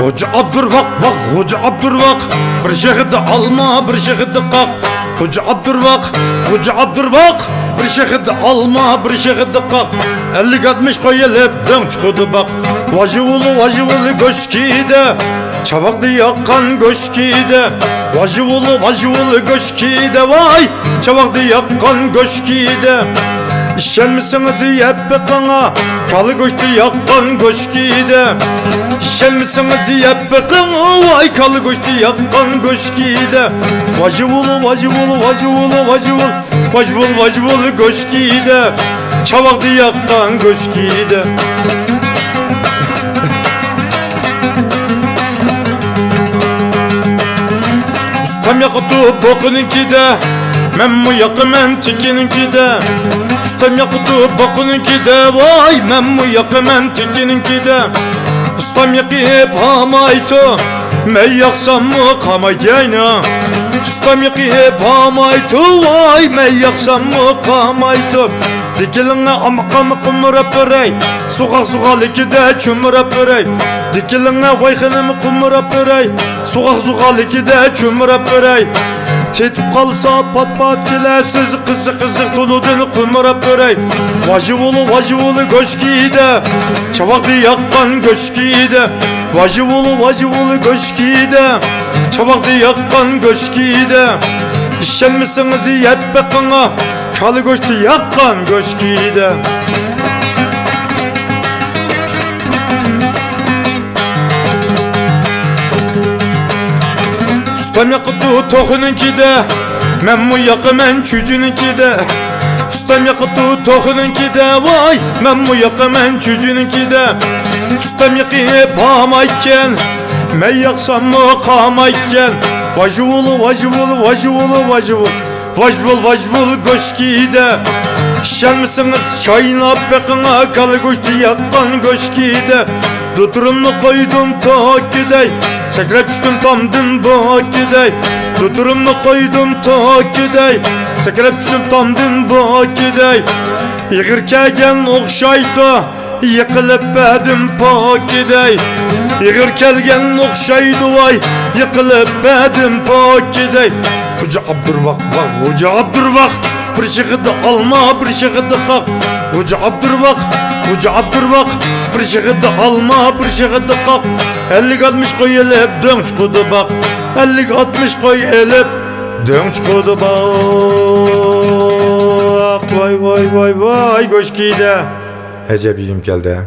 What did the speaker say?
Hoca Abdurvak vak, Hoca Abdurvak, bir şehirde alma, bir şehirde kak. Hoca Abdurvak, Hoca Abdurvak, bir şehirde alma, bir şehirde kak. 50-60 koyulup dön çıkıdı bak. Vacıvulu göşkide, çavaklı yakan göşkide. Vacıvulu göşkide, vay çavaklı yakan göşkide. İşelmisiniz yep kana, kalı göçtü yakan göşkide. İşelmisiniz yep kana, vay kalı göçtü yakan göşkide. Vacıvulu göşkide, çavaklı yakan göşkide. Ustam yakıtı bokununkide, men mu yakımen tikininkide. Ustam yakıtı bokununkide, vay men mu yakımen tikininkide. Ustam yakıp hamaytı, men yaksam mı kamaytayna. Ustam yakıp hamaytı, vay men yaksam mı kamaytı. Dikilinge amqamı kumurap örey, suğak likide çömürap örey. Dikilinge vayxınımı kumurap örey, suğak likide çömürap örey. Tetip kalsa pat gele, sözü kızık tuludunu kumurap örey. Vacıvulu göşkide, çavaklı yakkan göşkide. Vacıvulu göşkide, çavaklı yakkan göşkide. İşenmisiniz yep kana, kalı göçtü yakkan göşkide. Ustam yakıtı tohununkide, men mu yakımen çücünkide. Ustam yakıtı tohununkide, vay men mu yakımen çücünkide. Ustam yakıp hamayken, men yaksam mı kamayken. Vacvul göşkide. İşelmisiniz çayına bekine, kalı göçtü yakkan göşkide. Duturumlu koydum takidey, sekrep düştüm tamdın bakidey. Duturumlu koydum takidey, sekrep düştüm tamdın bakidey. Yığırken okşaydı, yıkılıp bedim pakidey. Yığır kelgen okşaydı vay, yıkılıp bedim pakidey. Hoca Abdurvak vak, Hoca Abdurvak, bir şehirde alma, bir şehirde kak. Hoca Abdurvak, bir şehirde alma, bir şehirde kak. 50-60 koy elip dön çıkıdı bak. 50-60 koy elip dön çıkıdı bak. Vay göşkide. Hece biyim geldi.